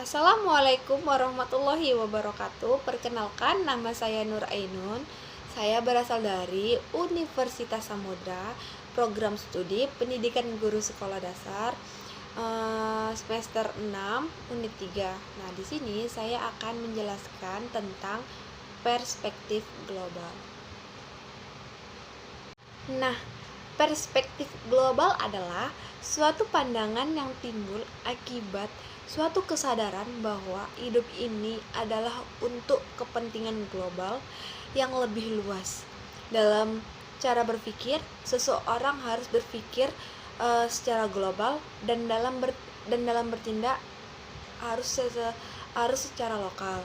Assalamualaikum warahmatullahi wabarakatuh. Perkenalkan, nama saya Nur Ainun. Saya berasal dari Universitas Samudra, program studi Pendidikan Guru Sekolah Dasar, semester 6 unit 3. Nah, di sini saya akan menjelaskan tentang perspektif global. Nah, perspektif global adalah suatu pandangan yang timbul akibat suatu kesadaran bahwa hidup ini adalah untuk kepentingan global yang lebih luas. Dalam cara berpikir, seseorang harus berpikir secara global dan dalam bertindak harus secara lokal.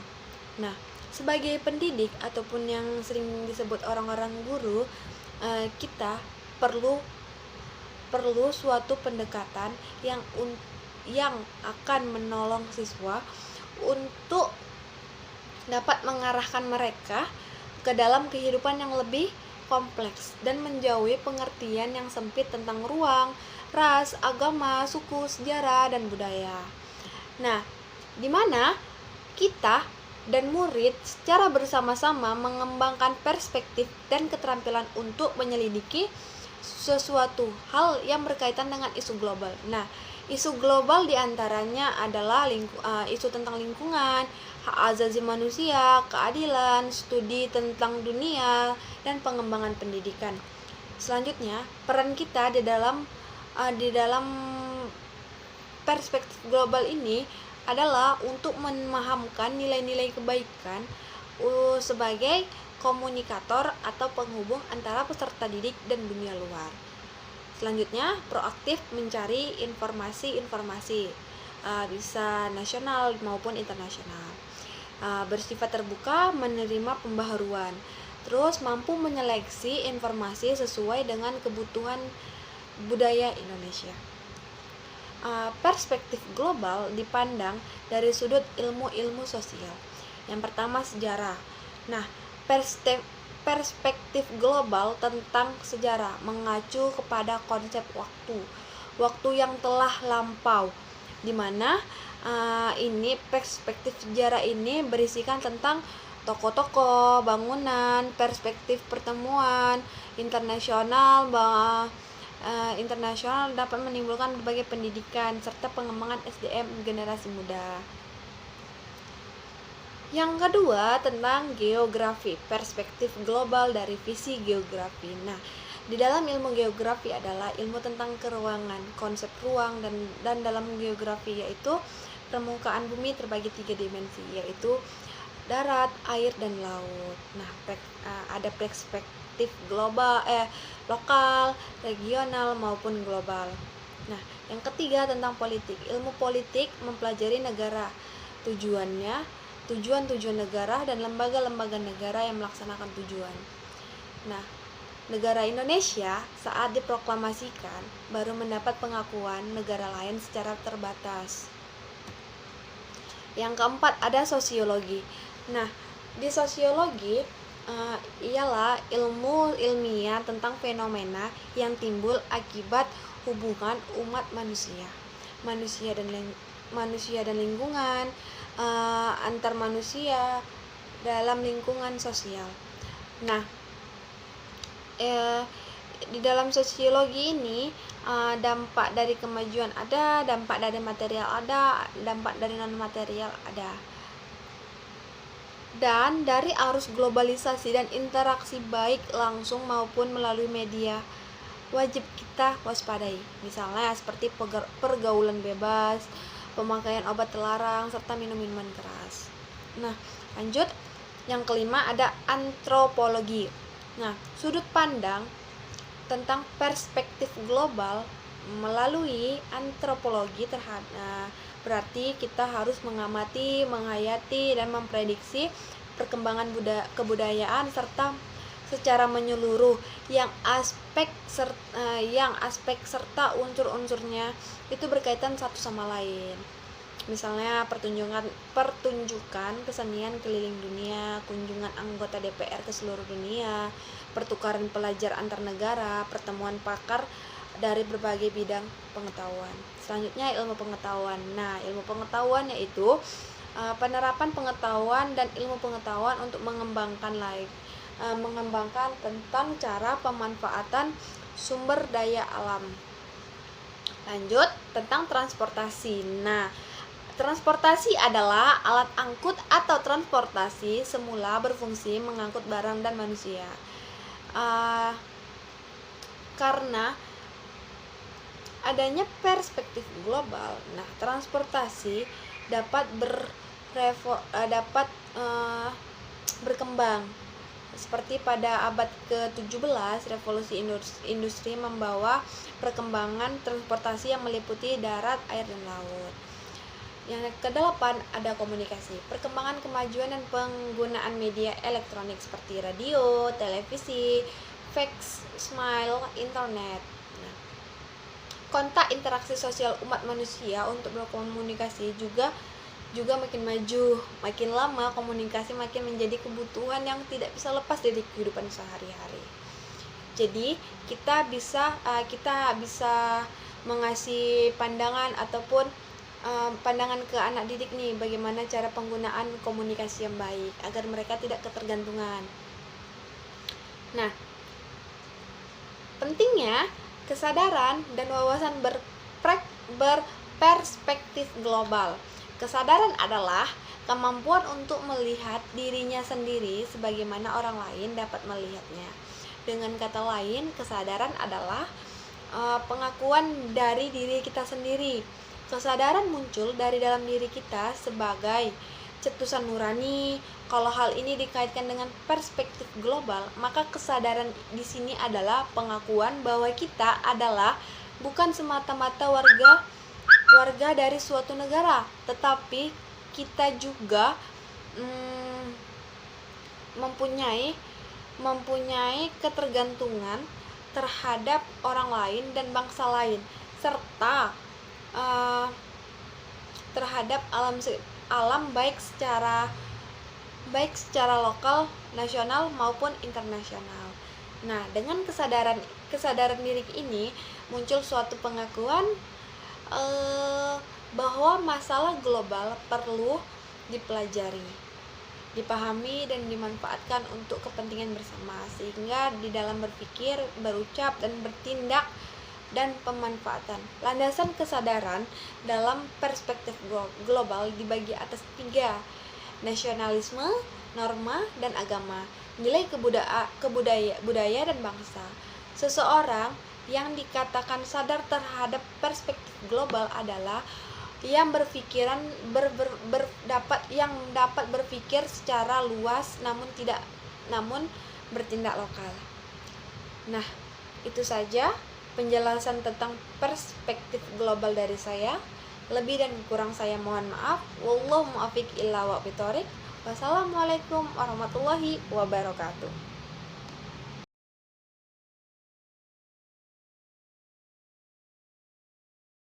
Nah, sebagai pendidik ataupun yang sering disebut orang-orang guru, kita perlu suatu pendekatan yang akan menolong siswa untuk dapat mengarahkan mereka ke dalam kehidupan yang lebih kompleks dan menjauhi pengertian yang sempit tentang ruang, ras, agama, suku, sejarah, dan budaya. Nah, di mana kita dan murid secara bersama-sama mengembangkan perspektif dan keterampilan untuk menyelidiki sesuatu hal yang berkaitan dengan isu global. Nah, isu global diantaranya adalah isu tentang lingkungan, hak asasi manusia, keadilan, studi tentang dunia, dan pengembangan pendidikan. Selanjutnya, peran kita di dalam perspektif global ini adalah untuk memahamkan nilai-nilai kebaikan sebagai komunikator atau penghubung antara peserta didik dan dunia luar. Selanjutnya, proaktif mencari informasi bisa nasional maupun internasional. Bersifat terbuka menerima pembaharuan. Terus mampu menyeleksi informasi sesuai dengan kebutuhan budaya Indonesia. Perspektif global dipandang dari sudut ilmu sosial. Yang pertama, sejarah. Nah, perspektif global tentang sejarah mengacu kepada konsep waktu yang telah lampau, di mana ini perspektif sejarah ini berisikan tentang tokoh-tokoh, bangunan, perspektif pertemuan internasional dapat menimbulkan berbagai pendidikan serta pengembangan SDM generasi muda. Yang kedua, tentang geografi, perspektif global dari visi geografi. Nah, di dalam ilmu geografi adalah ilmu tentang keruangan, konsep ruang dan dalam geografi yaitu permukaan bumi terbagi 3 dimensi, yaitu darat, air, dan laut. Nah, ada perspektif global, lokal, regional maupun global. Nah, yang ketiga tentang politik. Ilmu politik mempelajari negara, tujuan negara dan lembaga-lembaga negara yang melaksanakan tujuan. Nah, negara Indonesia saat diproklamasikan baru mendapat pengakuan negara lain secara terbatas. Yang keempat, ada sosiologi. Nah, di sosiologi ialah ilmu ilmiah tentang fenomena yang timbul akibat hubungan umat manusia dan lingkungan, antar manusia dalam lingkungan sosial. Nah, di dalam sosiologi ini dampak dari kemajuan ada, dampak dari material ada, dampak dari non material ada. Dan dari arus globalisasi dan interaksi baik langsung maupun melalui media, wajib kita waspadai. Misalnya seperti pergaulan bebas, pemakaian obat terlarang, serta minum-minuman keras. Nah, lanjut. Yang kelima ada antropologi. Nah, sudut pandang tentang perspektif global melalui antropologi berarti kita harus mengamati, menghayati, dan memprediksi perkembangan kebudayaan serta secara menyeluruh yang aspek serta unsur-unsurnya itu berkaitan satu sama lain. Misalnya pertunjukan kesenian keliling dunia, kunjungan anggota DPR ke seluruh dunia, pertukaran pelajar antar negara, pertemuan pakar dari berbagai bidang pengetahuan. Selanjutnya ilmu pengetahuan. Nah, ilmu pengetahuan yaitu penerapan pengetahuan dan ilmu pengetahuan untuk mengembangkan tentang cara pemanfaatan sumber daya alam. Lanjut, tentang transportasi. Nah, transportasi adalah alat angkut atau transportasi semula berfungsi mengangkut barang dan manusia. Karena adanya perspektif global, nah transportasi dapat berkembang. Seperti pada abad ke-17, revolusi industri membawa perkembangan transportasi yang meliputi darat, air, dan laut. Yang ke-8 ada komunikasi. Perkembangan kemajuan dan penggunaan media elektronik seperti radio, televisi, fax, email, internet. Nah, kontak interaksi sosial umat manusia untuk berkomunikasi juga makin maju. Makin lama komunikasi makin menjadi kebutuhan yang tidak bisa lepas dari kehidupan sehari-hari. Jadi kita bisa mengasih pandangan ataupun pandangan ke anak didik nih, bagaimana cara penggunaan komunikasi yang baik agar mereka tidak ketergantungan. Nah, pentingnya kesadaran dan wawasan berperspektif global. Kesadaran adalah kemampuan untuk melihat dirinya sendiri sebagaimana orang lain dapat melihatnya. Dengan kata lain, kesadaran adalah pengakuan dari diri kita sendiri. Kesadaran muncul dari dalam diri kita sebagai cetusan nurani. Kalau hal ini dikaitkan dengan perspektif global, maka kesadaran di sini adalah pengakuan bahwa kita adalah bukan semata-mata warga dari suatu negara, tetapi kita juga mempunyai ketergantungan terhadap orang lain dan bangsa lain, serta terhadap alam baik secara lokal, nasional maupun internasional. Nah, dengan kesadaran diri ini muncul suatu pengakuan bahwa masalah global perlu dipelajari, dipahami, dan dimanfaatkan untuk kepentingan bersama, sehingga di dalam berpikir, berucap, dan bertindak dan pemanfaatan. Landasan kesadaran dalam perspektif global dibagi atas 3: nasionalisme, norma, dan agama. Nilai budaya dan bangsa. Seseorang yang dikatakan sadar terhadap perspektif global adalah yang dapat berpikir secara luas namun bertindak lokal. Nah, itu saja penjelasan tentang perspektif global dari saya. Lebih dan kurang saya mohon maaf. Wallahu muwaffiq illa wa bithoriq. Wassalamualaikum warahmatullahi wabarakatuh.